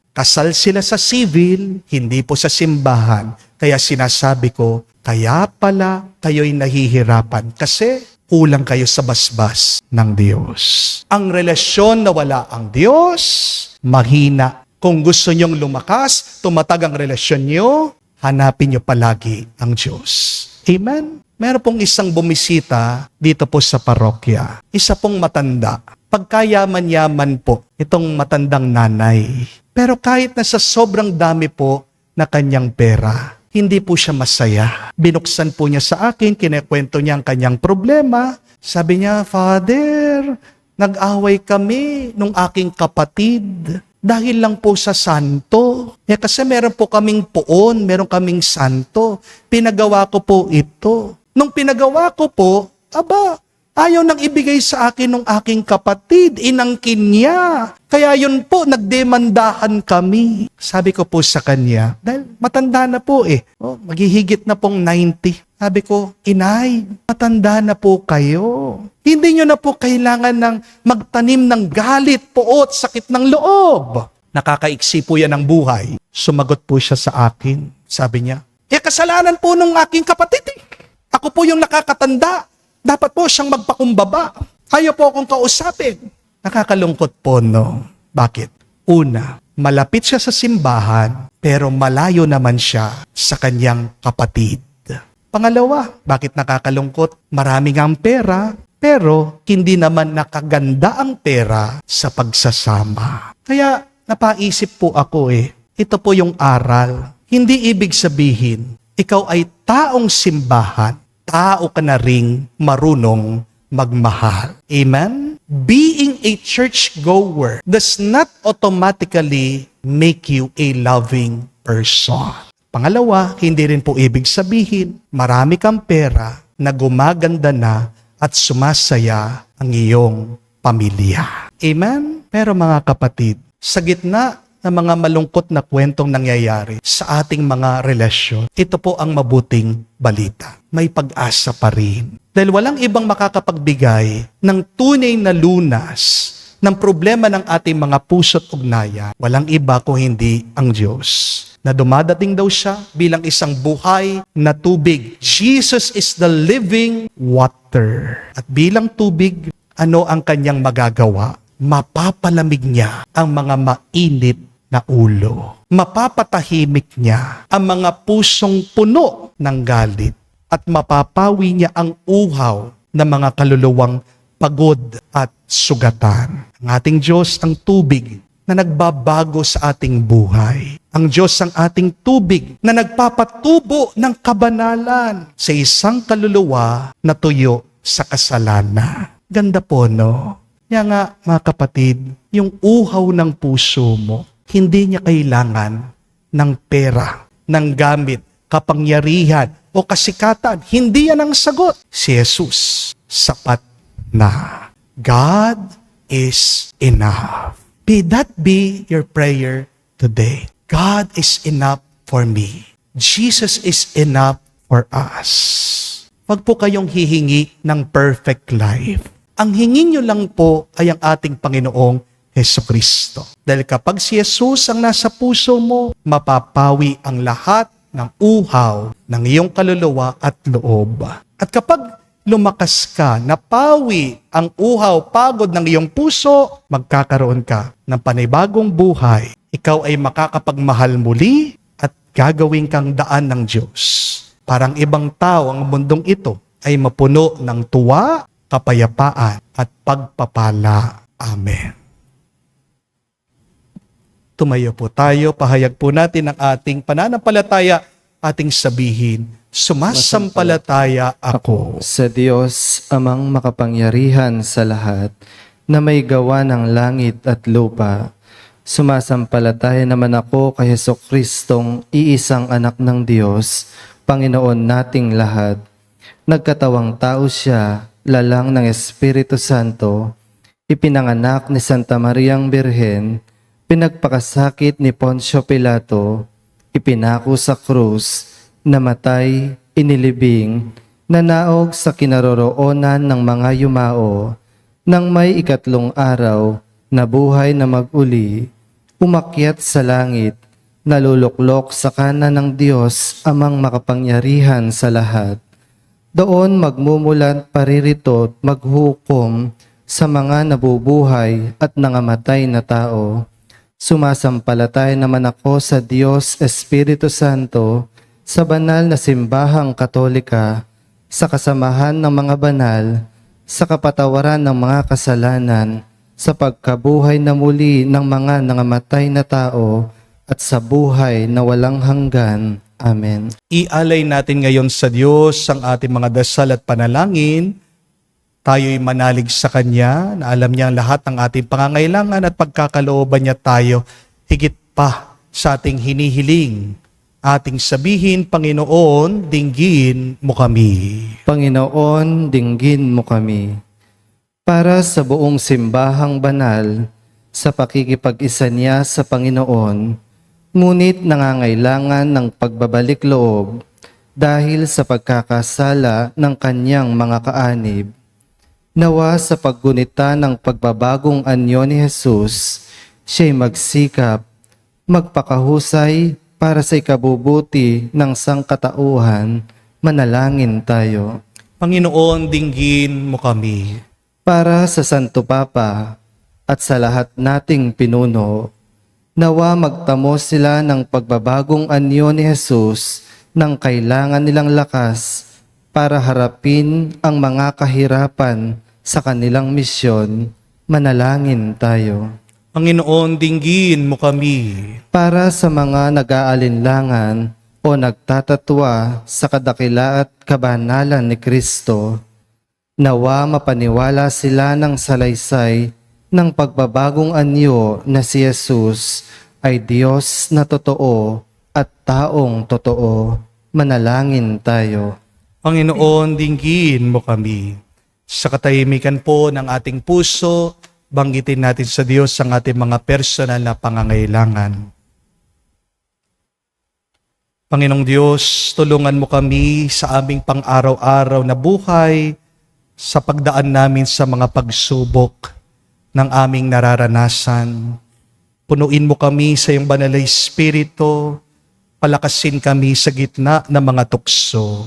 kasal sila sa civil, hindi po sa simbahan. Kaya sinasabi ko, kaya pala kayo'y nahihirapan kasi kulang kayo sa basbas ng Diyos. Ang relasyon na wala ang Diyos, mahina. Kung gusto nyong lumakas, tumatag ang relasyon nyo, hanapin nyo palagi ang Diyos. Amen? Meron pong isang bumisita dito po sa parokya. Isa pong matanda. Pagkayaman-yaman po itong matandang nanay. Pero kahit na sa sobrang dami po na kanyang pera, hindi po siya masaya. Binuksan po niya sa akin, kinekwento niya ang kanyang problema. Sabi niya, Father, nag-away kami nung aking kapatid. Dahil lang po sa santo. Kasi meron po kaming puon, meron kaming santo. Pinagawa ko po ito. Nung pinagawa ko po, ayaw nang ibigay sa akin ng aking kapatid, inangkin niya. Kaya yun po, nagdemandahan kami. Sabi ko po sa kanya, dahil matanda na po maghihigit na pong 90. Sabi ko, Inay, matanda na po kayo. Hindi nyo na po kailangan ng magtanim ng galit, poot, sakit ng loob. Nakakaiksi po yan ng buhay. Sumagot po siya sa akin. Sabi niya, kasalanan po ng aking kapatid. Ako po yung nakakatanda. Dapat po siyang magpakumbaba. Ayaw po akong kausapin. Nakakalungkot po, no? Bakit? Una, malapit siya sa simbahan, pero malayo naman siya sa kanyang kapatid. Pangalawa, bakit nakakalungkot? Marami ngang pera, pero hindi naman nakaganda ang pera sa pagsasama. Kaya napaisip po ako ito po yung aral. Hindi ibig sabihin, ikaw ay taong simbahan, tao ka na ring marunong magmahal. Amen? Being a churchgoer does not automatically make you a loving person. Pangalawa, hindi rin po ibig sabihin marami kang pera na gumaganda na at sumasaya ang iyong pamilya. Amen? Pero mga kapatid, sa gitna ng mga malungkot na kwentong nangyayari sa ating mga relasyon, ito po ang mabuting balita. May pag-asa pa rin. Dahil walang ibang makakapagbigay ng tunay na lunas ng problema ng ating mga puso't ugnayan. Walang iba kung hindi ang Diyos. Na dumadating daw siya bilang isang buhay na tubig. Jesus is the living water. At bilang tubig, ano ang kanyang magagawa? Mapapalamig niya ang mga mainit na ulo. Mapapatahimik niya ang mga pusong puno ng galit. At mapapawi niya ang uhaw ng mga kaluluwang pagod at sugatan. Ang ating Diyos ang tubig na nagbabago sa ating buhay. Ang Diyos ang ating tubig na nagpapatubo ng kabanalan sa isang kaluluwa na tuyo sa kasalanan. Ganda po, no? Kaya nga, mga kapatid, yung uhaw ng puso mo, hindi niya kailangan ng pera, ng gamit, kapangyarihan, o kasikatan. Hindi yan ang sagot. Si Jesus, sapat na. God is enough. May that be your prayer today. God is enough for me. Jesus is enough for us. Wag po kayong hihingi ng perfect life. Ang hingi nyo lang po ay ang ating Panginoong Hesukristo. Dahil kapag si Jesus ang nasa puso mo, mapapawi ang lahat ng uhaw ng iyong kaluluwa at loob. At kapag lumakas ka, napawi ang uhaw, pagod ng iyong puso, magkakaroon ka ng panibagong buhay. Ikaw ay makakapagmahal muli at gagawin kang daan ng Diyos. Parang ibang tao ang mundong ito ay mapuno ng tuwa, kapayapaan at pagpapala. Amen. Tumayo po tayo, pahayag po natin ang ating pananampalataya, ating sabihin, sumasampalataya ako sa Diyos amang makapangyarihan sa lahat na may gawa ng langit at lupa. Sumasampalataya naman ako kay Jesucristong iisang anak ng Diyos, Panginoon nating lahat. Nagkatawang tao siya, lalang ng Espiritu Santo, ipinanganak ni Santa Mariang Birhen, pinagpakasakit ni Poncio Pilato, ipinako sa krus, namatay, inilibing, nanaog sa kinaroroonan ng mga yumao, nang may ikatlong araw, nabuhay na mag-uli, umakyat sa langit, naluluklok sa kanan ng Diyos amang makapangyarihan sa lahat. Doon magmumulat paririto at maghukom sa mga nabubuhay at nangamatay na tao. Sumasampalataya naman ako sa Diyos Espiritu Santo, sa banal na simbahang katolika, sa kasamahan ng mga banal, sa kapatawaran ng mga kasalanan, sa pagkabuhay na muli ng mga nangamatay na tao, at sa buhay na walang hanggan. Amen. Ialay natin ngayon sa Diyos ang ating mga dasal at panalangin. Tayo'y manalig sa Kanya na alam niya ang lahat ng ating pangangailangan at pagkakalooban niya tayo higit pa sa ating hinihiling. Ating sabihin, Panginoon, dinggin mo kami. Panginoon, dinggin mo kami. Para sa buong simbahang banal, sa pakikipag-isa niya sa Panginoon, ngunit nangangailangan ng pagbabalik loob dahil sa pagkakasala ng kanyang mga kaanib. Nawa sa paggunita ng pagbabagong anyo ni Jesus, siya'y magsikap, magpakahusay para sa ikabubuti ng sangkatauhan. Manalangin tayo. Panginoon, dinggin mo kami. Para sa Santo Papa at sa lahat nating pinuno, nawa magtamo sila ng pagbabagong anyo ni Jesus nang kailangan nilang lakas para harapin ang mga kahirapan sa kanilang misyon. Manalangin tayo. Panginoon, dinggin mo kami. Para sa mga nag-aalinlangan o nagtatatwa sa kadakila at kabanalan ni Kristo, nawa mapaniwala sila ng salaysay ng pagbabagong anyo na si Jesus ay Diyos na totoo at taong totoo, manalangin tayo. Panginoon, dinggin mo kami. Sa katahimikan po ng ating puso, banggitin natin sa Diyos ang ating mga personal na pangangailangan. Panginoong Diyos, tulungan mo kami sa aming pang-araw-araw na buhay sa pagdaan namin sa mga pagsubok ng aming nararanasan. Punuin mo kami sa iyong banal na Espiritu, palakasin kami sa gitna ng mga tukso.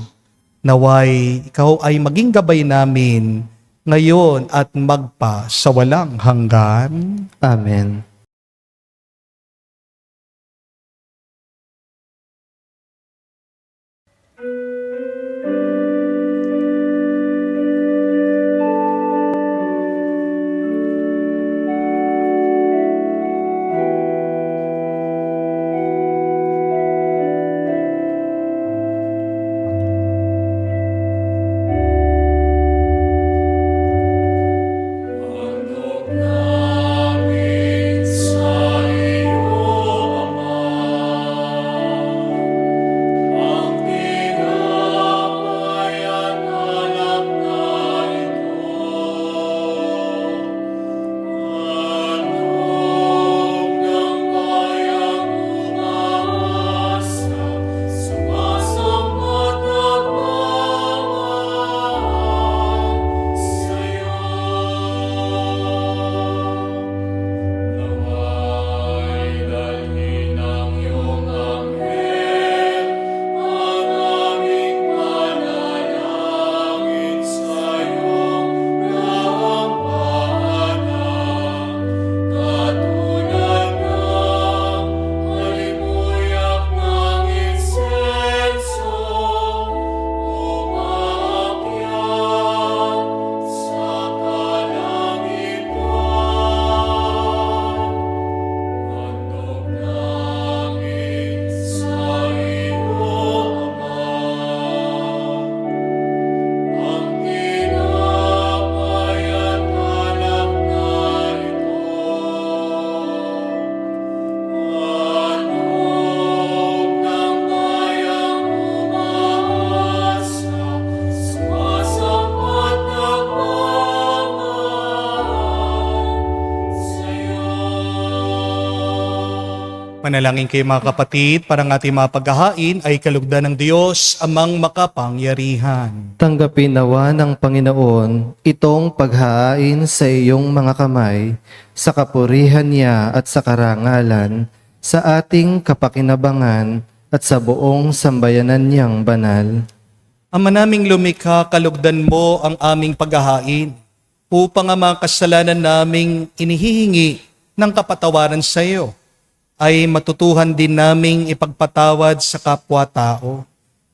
Naway, ikaw ay maging gabay namin ngayon at magpa sa walang hanggan. Amen. Namin sa iyo, Ama, ang tinapay at alak na ito. Handog ng bayang umaasa, sumasambot nagmamahal sa'yo. Naway dalhin ng iyong anghel ang aming panalangin sa iyong gawampanan. Katulad ng halimuyak ng insenso, umaakyat sa kalangitan. Handog namin sa iyo, Ama, ang tinapay at alak na ito. Handog ng bayang umaasa, sumasapat nagmamahal sa'yo. Manalangin kayo mga kapatid, para ang ating mga paghahain ay kalugdan ng Diyos, amang makapangyarihan. Tanggapin nawa ng Panginoon itong paghahain sa iyong mga kamay, sa kapurihan niya at sa karangalan, sa ating kapakinabangan at sa buong sambayanan niyang banal. Ama naming lumikha, kalugdan mo ang aming paghahain, upang ang mga kasalanan naming inihihingi ng kapatawaran sa iyo, ay matutuhan din naming ipagpatawad sa kapwa-tao.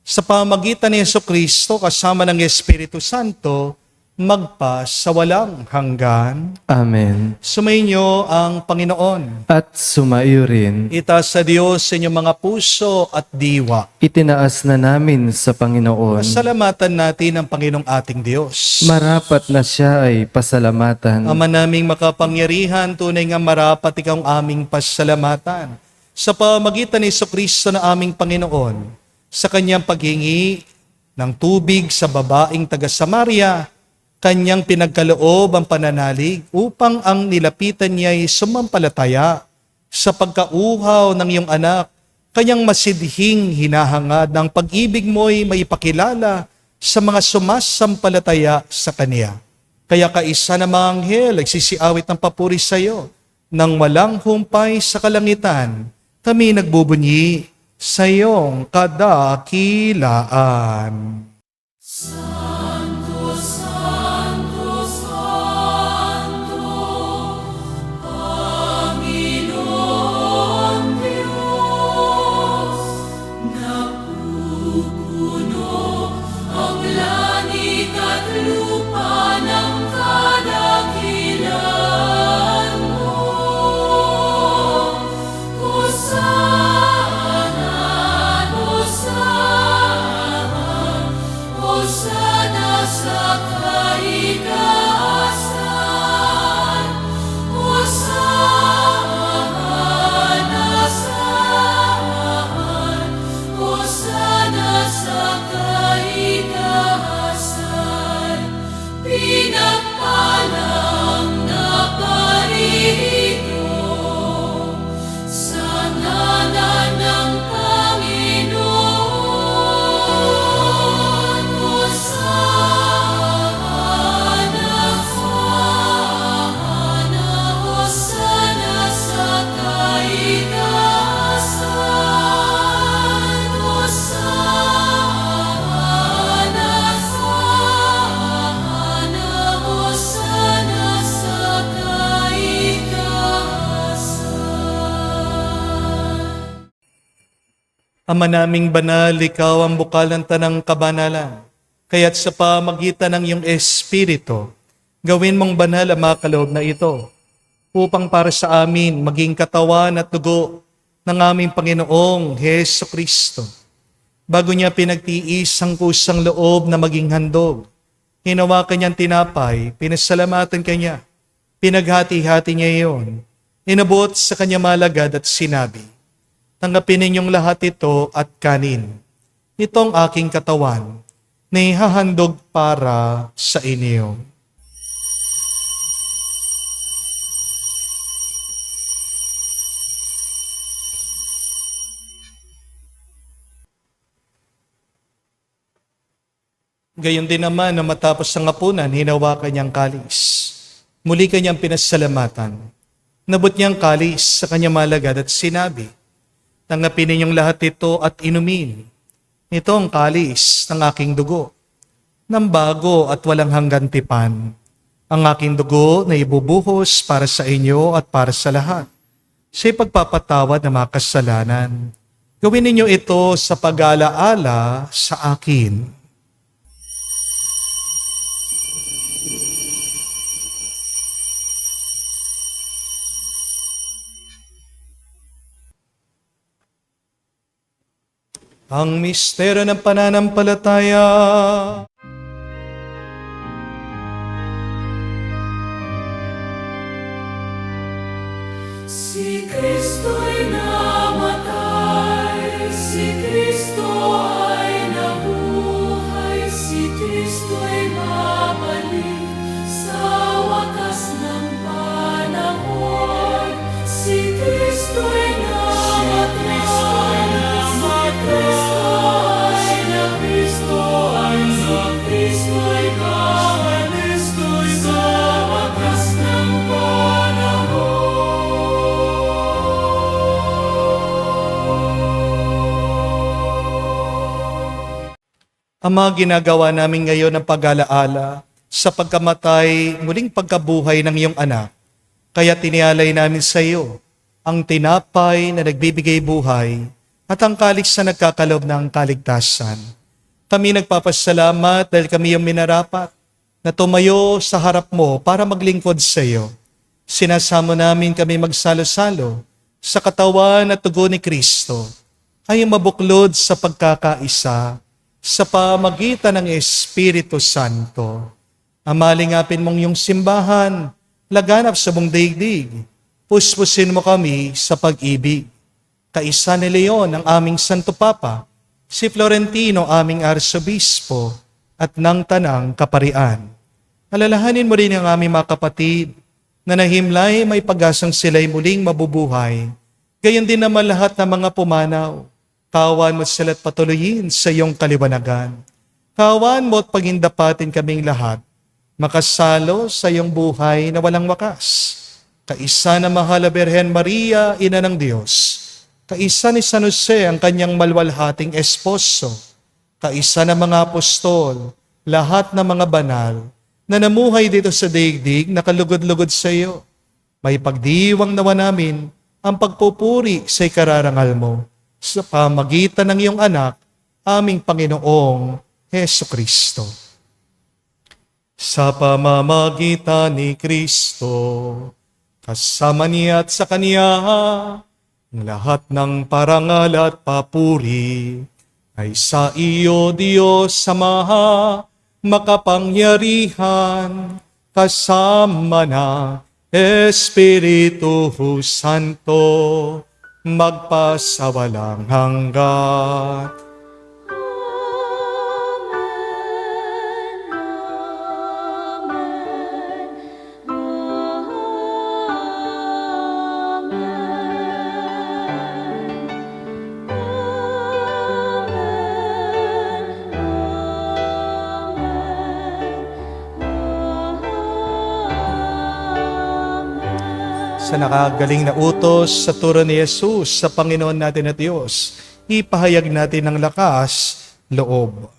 Sa pamagitan ni Jesucristo kasama ng Espiritu Santo, magpa sa walang hanggan. Amen. Sumainyo ang Panginoon. At sumaiyo rin, Itaas sa Diyos sa inyong mga puso at diwa. itinaas na namin sa Panginoon. Pasalamatan natin ang Panginoong ating Diyos. Marapat na siya ay pasalamatan. Ama naming makapangyarihan, tunay nga marapat ikaw ang aming pasalamatan. Sa pamagitan ni Jesucristo na aming Panginoon, sa kanyang paghingi ng tubig sa babaeng taga-Samaria, kanyang pinagkaloob ang pananalig upang ang nilapitan niya ay sumampalataya sa pagkauhaw ng iyong anak. Kanyang masidhing hinahangad ng pag-ibig mo'y maipakilala sa mga sumasampalataya sa Kanya. Kaya kaisa na mga anghel nagsisiawit ng papuri sa iyo. Nang walang humpay sa kalangitan, kami nagbubunyi sa iyong kadakilaan. Santo, Santo, Santo, Panginoon Diyos, napupuno ang langit at lupa ng kadakilan mo. Hosana, Hosana, Hosana. Ama naming banal, ikaw ang bukal ng tanang kabanalan. Kaya't sa pamagitan ng iyong Espiritu, gawin mong banal ang mga kaloob na ito, upang para sa amin maging katawan at dugo ng aming Panginoong Heso Kristo. Bago niya pinagtiis ang kusang loob na maging handog, hinawakan niyang tinapay, pinasalamatan kanya, pinaghati-hati niya iyon, inabot sa kanya malagad at sinabi, tanggapin ninyong lahat ito at kanin. Ito ang aking katawan na ihahandog para sa inyo. Gayon din naman na matapos ang hapunan, hinawakan niyang kalis. Muli kanyang pinasalamatan. Nabot niyang kalis sa kanya malagad at sinabi, tanggapin ninyong lahat ito at inumin. Ito ang kalis ng aking dugo, ng bago at walang hanggan tipan. Ang aking dugo na ibubuhos para sa inyo at para sa lahat, sa ipagpapatawad ng mga kasalanan. Gawin ninyo ito sa pag-alaala sa akin. Ang misteryo ng pananampalataya. Si Kristo'y namatay, si Kristo ay nabuhay, si Kristo'y babalik sa wakas ng panahon. Si Kristo'y namatay, Kristo'y babalik sa wakas ng Ama, ginagawa namin ngayon ang pag-alaala sa pagkamatay, muling pagkabuhay ng iyong anak. Kaya tinialay namin sa iyo ang tinapay na nagbibigay buhay at ang kalis na nagkakaloob ng kaligtasan. Kami nagpapasalamat dahil kami yung minarapat na tumayo sa harap mo para maglingkod sa iyo. Sinasamo namin kami magsalo-salo sa katawan at dugo ni Kristo ay mabuklod sa pagkakaisa sa pamagitan ng Espiritu Santo. Amalingapin mong yung simbahan, laganap sa buong daigdig. Puspusin mo kami sa pag-ibig. Kaisa ni Leon ang aming Santo Papa, si Florentino aming Arsobispo, at ng Tanang Kaparian. Alalahanin mo rin ang aming mga kapatid na nahimlay may pag-asang sila'y muling mabubuhay. Gayon din naman lahat ng mga pumanaw. Kawan mo sila't patuloyin sa iyong kaliwanagan. Kawan mo at pagindapatin kaming lahat, makasalo sa iyong buhay na walang wakas. Kaisa na mahal na Birhen Maria, Ina ng Diyos. Kaisa ni San Jose, ang kanyang malwalhating esposo. Kaisa na mga apostol, lahat ng mga banal, na namuhay dito sa daigdig na kalugod-lugod sa iyo. May pagdiwang nawa namin ang pagpupuri sa ikararangal mo sa pamagitan ng iyong anak, aming Panginoong Heso Kristo. Sa pamamagitan ni Kristo, kasama niya at sa Kanya, ang lahat ng parangal at papuri ay sa iyo, Diyos Ama, makapangyarihan, kasama na Espiritu Santo, magpasawalang hanggan. Sa nakagaling na utos sa turo ni Jesus sa Panginoon natin at Diyos, ipahayag natin ng lakas, loob.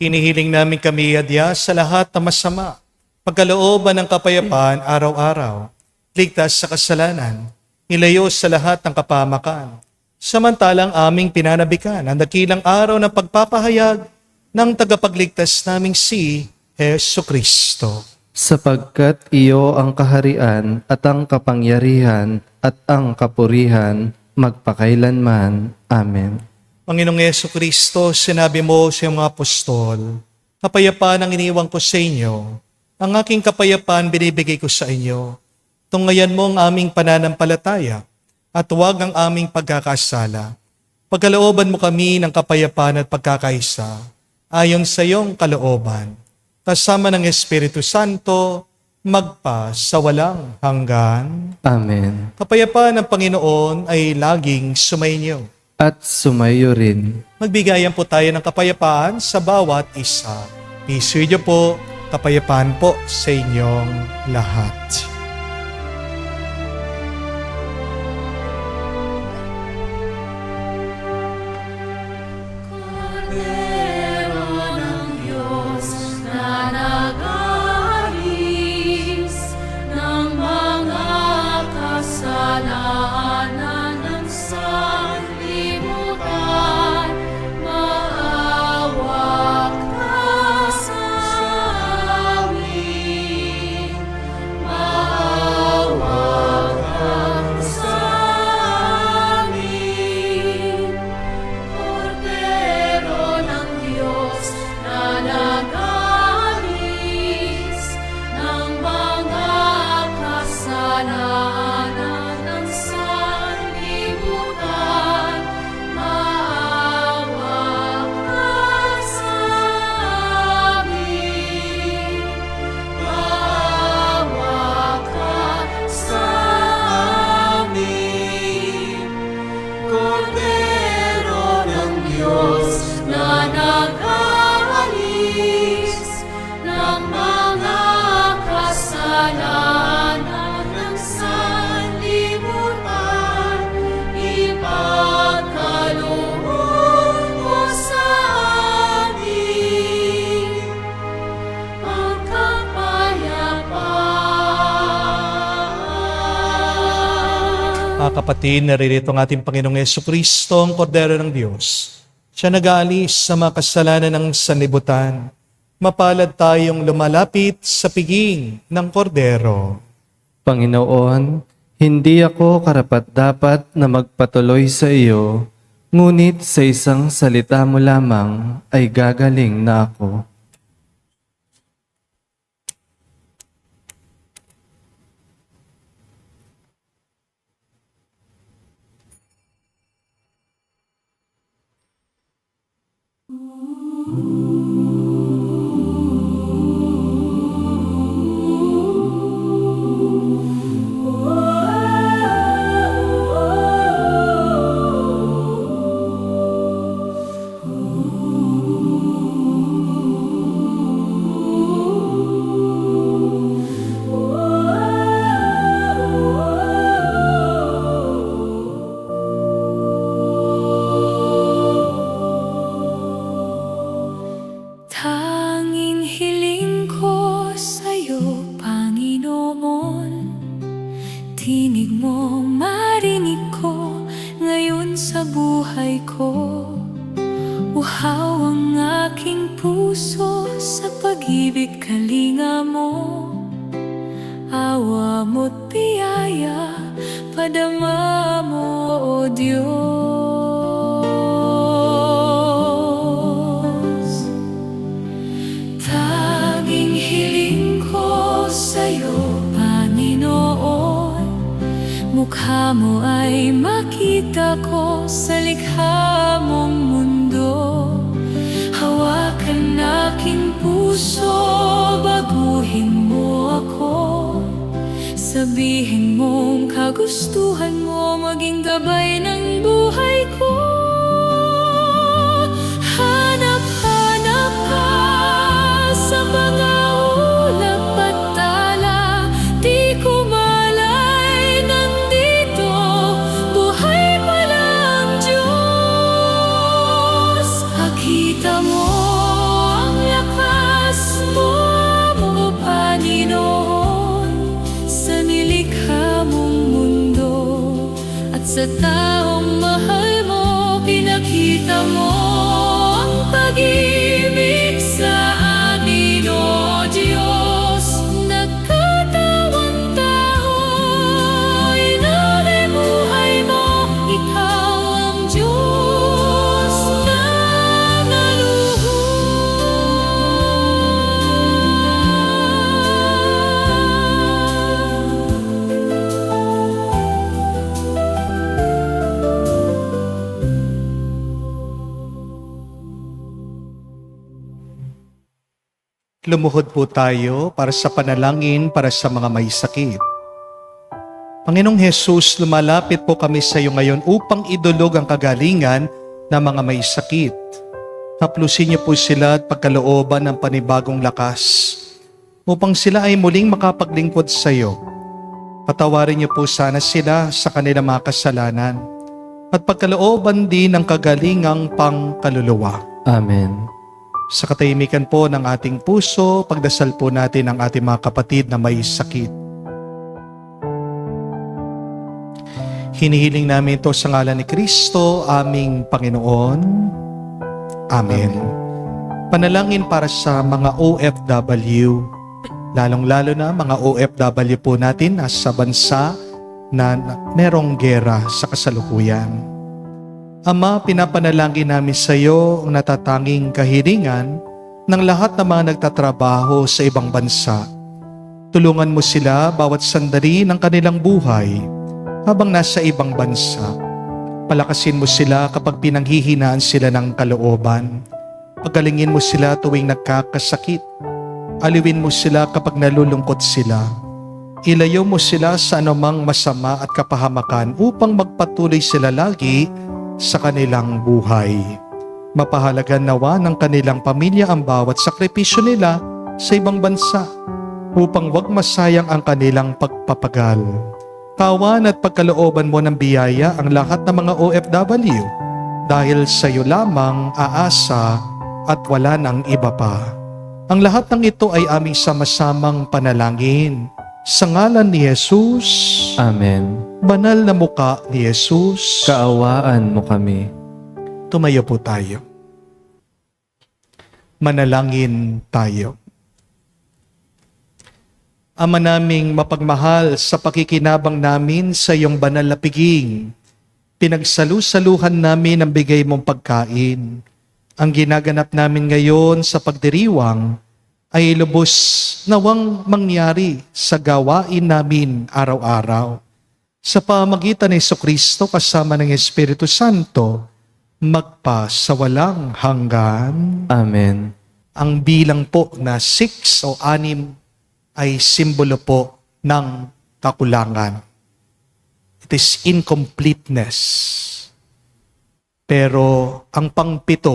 Hinihiling namin kami adya sa lahat na masama, pagkalooban ng kapayapaan araw-araw, ligtas sa kasalanan, ilayo sa lahat ng kapamakan. Samantalang aming pinanabikan ang dakilang araw ng pagpapahayag ng tagapagligtas naming si Hesu Kristo. Sapagkat iyo ang kaharian at ang kapangyarihan at ang kapurihan magpakailanman. Amen. Panginoong Yesu Kristo, sinabi mo sa iyong mga apostol, kapayapaan ang iniwang ko sa inyo, ang aking kapayapaan binibigay ko sa inyo. Tunghayan mo ang aming pananampalataya at huwag ang aming pagkakasala. Pagkalooban mo kami ng kapayapaan at pagkakaisa, ayon sa iyong kalooban, kasama ng Espiritu Santo, magpa sa walang hanggan. Amen. Kapayapaan ng Panginoon ay laging sumainyo. At sumayo rin. Magbigayan po tayo ng kapayapaan sa bawat isa. Peace with you po, kapayapaan po sa inyong lahat. Cordero ng Diyos na nag-aalis ng mga kasalanan ng sanlibutan, maawa ka sa amin. Maawa ka sa amin. Cordero ng Diyos na nag-aalis ng mga kasalanan ng sanlibutan, maawa ka sa amin. Maawa ka sa amin. Cordero ng Diyos na nag-aalis ng mga kasalanan ng sanlibutan, ipagkaloob mo sa amin ang kapayapaan. Mga kapatid, naririto ang ating Panginoong Yesu Kristo, ang Kordero ng Diyos. Siya nag-aalis sa mga kasalanan ng sanlibutan. Mapalad tayong lumalapit sa piging ng Kordero. Panginoon, hindi ako karapat-dapat na magpatuloy sa iyo, ngunit sa isang salita mo lamang ay gagaling na ako. Tanging hiling ko sa'yo, Panginoon, tinig mo marinig ko ngayon sa buhay ko. Uhaw ang aking puso sa pag-ibig kalinga mo. Awa mo't biyaya, padama mo, O Diyos. Tanging hiling ko sa'yo, Panginoon, mukha mo ay makita ko sa likha mong mundo. Hawakan aking puso, baguhin mo ako. Sabihin mong kagustuhan mo maging gabay ng buhay ko. Hanap-hanap ka sa mga ulap at tala, di ko malay nandito, buhay pala ang Diyos. Hakita mo ang Lumuhod po tayo para sa panalangin para sa mga may sakit. Panginoong Hesus, lumalapit po kami sa iyo ngayon upang idulog ang kagalingan ng mga may sakit. Haplusin niyo po sila at pagkalooban ng panibagong lakas upang sila ay muling makapaglingkod sa iyo. Patawarin niyo po sana sila sa kanilang mga kasalanan at pagkalooban din ng kagalingang pangkaluluwa. Amen. Sa katahimikan po ng ating puso, pagdasal po natin ang ating mga kapatid na may sakit. Hinihiling namin ito sa ngalan ni Kristo, aming Panginoon. Amen. Panalangin para sa mga OFW, lalong-lalo na mga OFW po natin sa bansa na merong gera sa kasalukuyan. Ama, pinapanalangin namin sa iyo ang natatanging kahilingan ng lahat ng mga nagtatrabaho sa ibang bansa. Tulungan mo sila bawat sandali ng kanilang buhay habang nasa ibang bansa. Palakasin mo sila kapag pinanghihinaan sila ng kalooban. Pagalingin mo sila tuwing nagkakasakit. Aliwin mo sila kapag nalulungkot sila. Ilayo mo sila sa anumang masama at kapahamakan upang magpatuloy sila lagi sa kanilang buhay. Mapahalagan nawa ng kanilang pamilya ang bawat sakripisyo nila sa ibang bansa upang wag masayang ang kanilang pagpapagal. Kawan at pagkalooban mo ng biyaya ang lahat ng mga OFW dahil sa iyo lamang aasa at wala nang iba pa. Ang lahat ng ito ay aming sama-samang panalangin sa ngalan ni Jesus. Amen. Banal na muka ni Jesus. Kaawaan mo kami. Tumayo po tayo. Manalangin tayo. Ama naming mapagmahal, sa pakikinabang namin sa iyong banal na piging, pinagsalu-saluhan namin ang bigay mong pagkain. Ang ginaganap namin ngayon sa pagdiriwang ay lubos nawang mangyari sa gawain namin araw-araw. Sa pamagitan ni Jesucristo kasama ng Espiritu Santo, magpa sa walang hanggan. Amen. Ang bilang po na 6 o 6 ay simbolo po ng kakulangan. It is incompleteness. Pero ang pang-7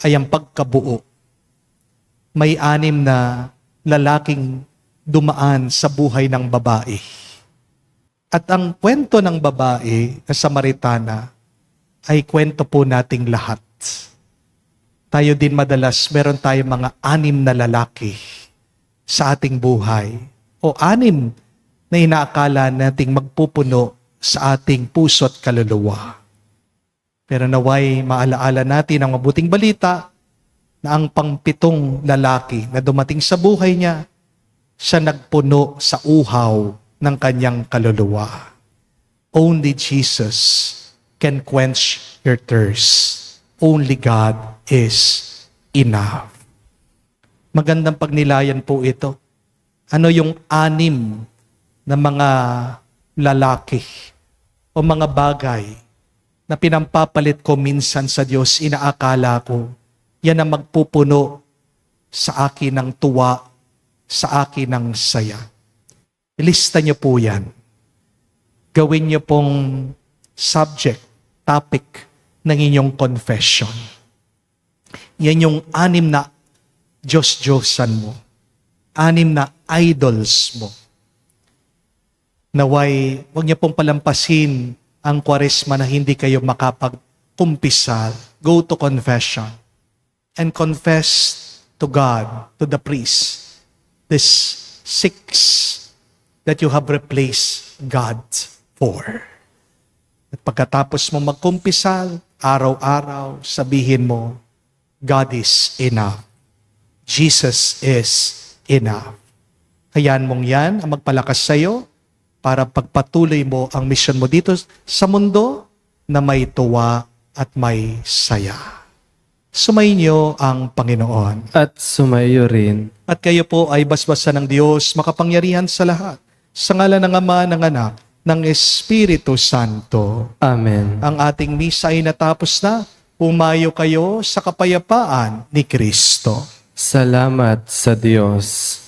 ay ang pagkabuo. May 6 na lalaking dumaan sa buhay ng babae. At ang kwento ng babae na Samaritana ay kwento po nating lahat. Tayo din madalas, meron tayong mga 6 na lalaki sa ating buhay. O 6 na inaakala nating magpupuno sa ating puso at kaluluwa. Pero naway maalaala natin ang mabuting balita na ang pang-7 lalaki na dumating sa buhay niya, siya nagpuno sa uhaw ng kanyang kaluluwa. Only Jesus can quench your thirst. Only God is enough. Magandang pagnilayan po ito. Ano yung 6 na mga lalaki o mga bagay na pinampapalit ko minsan sa Diyos, inaakala ko, yan ang magpupuno sa akin ng tuwa, sa akin ng saya. Ilista niyo po yan. Gawin niyo pong subject, topic ng inyong confession. Yan yung 6 na Diyos-Diyosan mo. 6 na idols mo. Naway, huwag niyo pong palampasin ang Kwaresma na hindi kayo makapagkumpisal. Go to confession and confess to God, to the priest, this 6 that you have replaced God for. At pagkatapos mo magkumpisal, araw-araw, sabihin mo, God is enough. Jesus is enough. Hayaan mong yan ang magpalakas sa iyo para pagpatuloy mo ang mission mo dito sa mundo na may tuwa at may saya. Sumainyo ang Panginoon. At sumayo rin. At kayo po ay basbasan ng Diyos, makapangyarihan sa lahat. Sa ngalan ng Ama, ng Anak, ng Espiritu Santo. Amen. Ang ating misa ay natapos na. Pumayo kayo sa kapayapaan ni Kristo. Salamat sa Diyos.